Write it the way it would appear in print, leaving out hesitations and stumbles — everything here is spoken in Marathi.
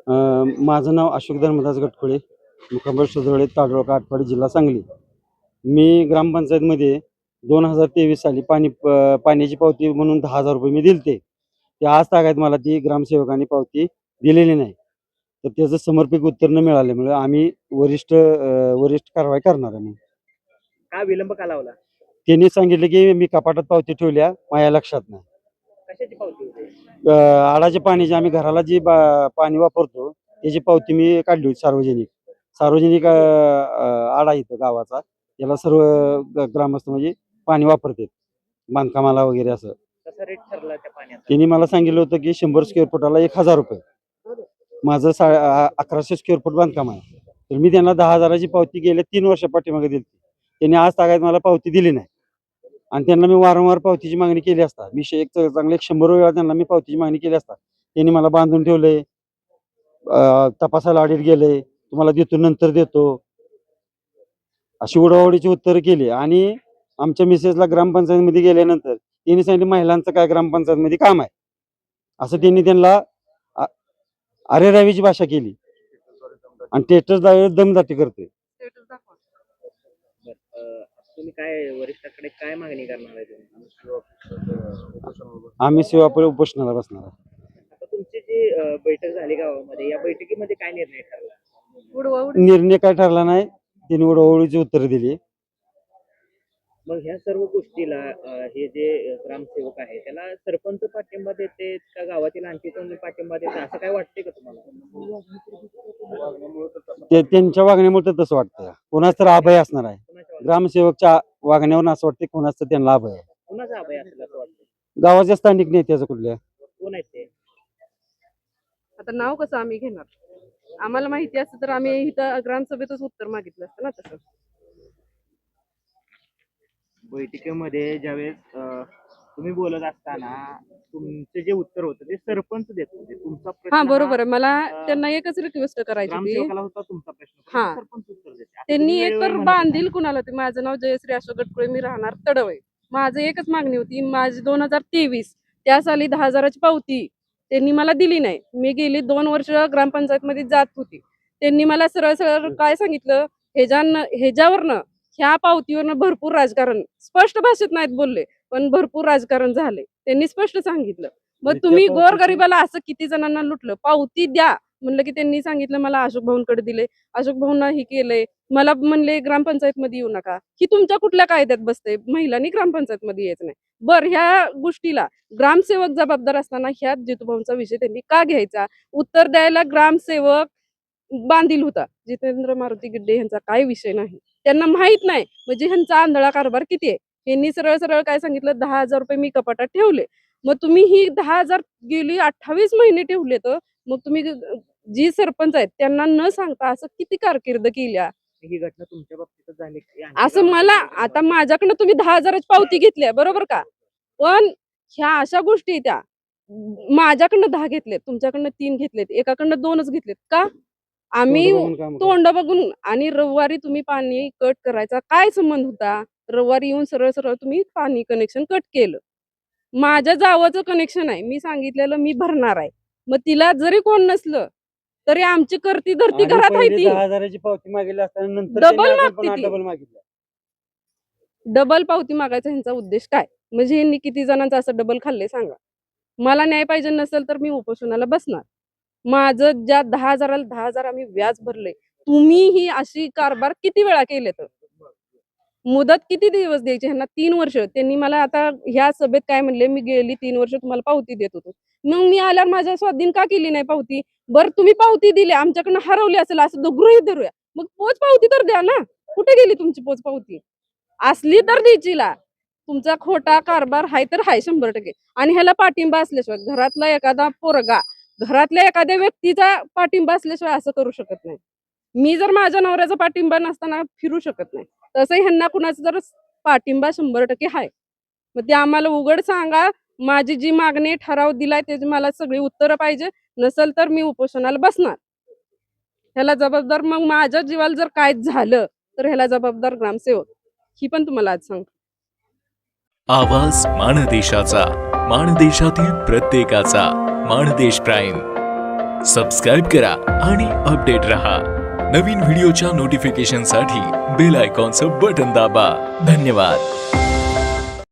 माझं नाव अशोक धर्मदास गटकुळे, मुक्काम सुधरळे, ताडोळा, आटपाडी, जिल्हा सांगली. मी ग्रामपंचायतमध्ये 2023 साली पाण्याची पावती म्हणून 10,000 रुपये मी दिलते. ते आज तागायत मला ती ग्रामसेवकांनी पावती दिलेली नाही. तर त्याचं समर्पक उत्तर न मिळाल्यामुळे आम्ही वरिष्ठ कारवाई करणार आहे. का विलंब का लावला? त्यांनी सांगितलं की मी कपाटात पावती ठेवल्या, माझ्या लक्षात नाही. कशाची पावती होती? आडाच्या पाण्याची, आम्ही घराला जी पाणी वापरतो त्याची पावती मी काढली होती. सार्वजनिक आडा इथं गावाचा, त्याला सर्व ग्रामस्थ म्हणजे पाणी वापरतात बांधकामाला वगैरे. असं कसा रेट ठरला त्या पाण्याचा? त्यांनी मला सांगितलं होतं की 100 स्क्वेअर फुटाला 1,000 रुपये. माझं 1100 स्क्वेअर फूट बांधकाम आहे. तर मी त्यांना 10,000ची पावती गेल्या 3 वर्षा पाठीमागे दिली. त्यांनी आज तागायत मला पावती दिली नाही. आणि त्यांना मी वारंवार पावतीची मागणी केली असता, मी चांगले 100 वेळा त्यांना मी पावतीची मागणी केली असता, त्यांनी मला बांधून ठेवलंय, तपासायला ऑडिट गेलंय, तुम्हाला देतो नंतर देतो, अशी उडवाउडीची उत्तरं केली. आणि आमच्या मिसेसला ग्रामपंचायतमध्ये गेल्यानंतर त्यांनी सांगितलं महिलांचं काय ग्रामपंचायतमध्ये काम आहे, असं त्यांनी त्यांना अरेरावीची भाषा केली आणि स्टेटस दमदाटी करते. तुम्ही काय वरिष्ठाकडे काय मागणी करणार आहे आम्ही सेवापुढे उपोषणाला बसणार आहे. आता तुमची जी बैठक झाली गावामध्ये, या बैठकीमध्ये काय निर्णय ठरला? निर्णय काय ठरला नाही, त्यांनी उडवाउडीची उत्तरं दिली. मग ह्या सर्व गोष्टीला हे जे ग्रामसेवक आहे त्याला सरपंच पाठिंबा देते का गावातील आणखी कोणी पाठिंबा देते, असं काय वाटतंय का तुम्हाला? ते त्यांच्या वागण्यामुळे तर तसं वाटतं. कोणाच तर अभय असणार आहे. ग्रामसेवकच्या वागण्यावर असं वाटतं कोणाच तर त्यांना अभय आहे. कोणाचा अभय असेल असं वाटतं? गावाच्या स्थानिक नेत्याचं. कुठल्या? कोण आहेत ते? आता नाव कसं आम्ही घेणार? आम्हाला माहिती असतं तर आम्ही इथं ग्रामसभेतच उत्तर मागितलं असतं ना. तसं बैठकीमध्ये ज्यावेळेस तुम्ही बोलत असताना तुमचे जे उत्तर होतं ते सरपंच देत होते. तुमचा प्रश्न हा बरोबर आहे. मला त्यांना एकच रिक्वेस्ट करायची होती. ग्रामसेवकाला होता तुमचा प्रश्न, हा. सरपंच उत्तर देते. आता त्यांनी तुम्ही एक वेळोवेळी तर म्हणत बांधील कुणाला होते. माझं नाव जयश्री अशोक गटकुळे, मी राहणार तडवळे. माझं एकच मागणी होती. माझी 2023 त्या साली 10,000ची पावती त्यांनी मला दिली नाही. मी गेली 2 वर्ष ग्रामपंचायत मध्ये जात होती. त्यांनी मला सरळ सरळ काय सांगितलं, ह्याच्यावरनं ह्या पावतीवरनं भरपूर राजकारण, स्पष्ट भाषेत नाहीत बोलले पण भरपूर राजकारण झाले. त्यांनी स्पष्ट सांगितलं. मग तुम्ही गोरगरिबाला असं किती जणांना लुटलं? पावती द्या म्हणलं की त्यांनी सांगितलं मला अशोक भाऊंकडे दिले, अशोक भाऊंना ही केलंय, मला म्हणले ग्रामपंचायत मध्ये येऊ नका. ही तुमच्या कुठल्या कायद्यात बसते? महिलांनी ग्रामपंचायत मध्ये यायचं नाही. बर, ह्या गोष्टीला ग्रामसेवक जबाबदार असताना ह्या जितूभाऊंचा विषय त्यांनी का घ्यायचा? उत्तर द्यायला ग्रामसेवक बांधील होता. जितेंद्र मारुती गिड्डे यांचा काय विषय नाही, त्यांना माहित नाही म्हणजे ह्यांचा आंधळा कारभार किती आहे. यांनी सरळ सरळ काय सांगितलं, 10,000 रुपये मी कपाटात ठेवले. मग तुम्ही ही 10,000 गेली 28 महिने ठेवले, तर मग तुम्ही जी सरपंच आहेत त्यांना न सांगता असं किती कारकीर्द केल्या? ही घटना तुमच्या बाबतीत झाली असं मला आता माझ्याकडनं तुम्ही 10,000ची पावती घेतली बरोबर का? पण ह्या अशा गोष्टी त्या माझ्याकडनं 10 घेतलेत, तुमच्याकडनं 3 घेतलेत, एकाकडनं 2च घेतलेत का? आम्ही तोंड बघून. आणि रविवारी तुम्ही पाणी कट करायचा काय संबंध होता? रविवारी येऊन सरळ सरळ तुम्ही पाणी कनेक्शन कट केलं. माझ्या जावाचं कनेक्शन आहे, मी सांगितलेलं मी भरणार आहे. मग तिला जरी कोण नसलं तरी आमची करती धरती घरात आहे. ती 10,000ची पावती मागितली असताना नंतर डबल मागते ती. डबल मागितलं. डबल पावती मागायचा ह्यांचा उद्देश काय? म्हणजे ह्यांनी किती जणांचा असं डबल खाल्ले सांगा? मला न्याय पाहिजे नसेल तर मी उपोषणाला बसणार. माझं ज्या 10,000ला 10,000 आम्ही व्याज भरले. तुम्ही ही अशी कारभार किती वेळा केले? तर मुदत किती दिवस द्यायची ह्यांना? 3 वर्ष. त्यांनी मला आता ह्या सभेत काय म्हणले, मी गेली 3 वर्ष तुम्हाला पावती देत होतो. मग मी आल्यावर माझ्या स्वाधीन का केली नाही पावती? बरं, तुम्ही पावती दिली, आमच्याकडनं हरवली असेल असं गृहीत धरूया, मग पोच पावती तर द्या ना. कुठे गेली तुमची पोच पावती? असली तर द्यायचीला. तुमचा खोटा कारभार हाय तर हाय 100%. आणि ह्याला पाठिंबा असल्याशिवाय, घरातला एखादा पोरगा, घरातल्या एखाद्या व्यक्तीचा पाठिंबा असल्याशिवाय असं करू शकत नाही. मी जर माझ्या नवऱ्याचा पाठिंबा नसताना फिरू शकत नाही, तसं ह्यांना कुणाचा जर पाठिंबा 100% हाय. मग ते आम्हाला उघड सांगा. माझी जी मागणी ठराव दिलाय त्याची मला सगळी उत्तरं पाहिजे. नसेल तर मी उपोषणाला बसणार. ह्याला जबाबदार, मग माझ्या जीवाला जर काय झालं तर ह्याला जबाबदार ग्रामसेवक. ही पण तुम्हाला आज सांगतो. आवाज माणदेशाचा, माणदेशातील प्रत्येकाचा. माणदेश प्राईम. सबस्क्राईब करा आणि अपडेट रहा। नवीन व्हिडिओच्या नोटिफिकेशनसाठी बेल आयकॉनचं बटन दाबा। धन्यवाद।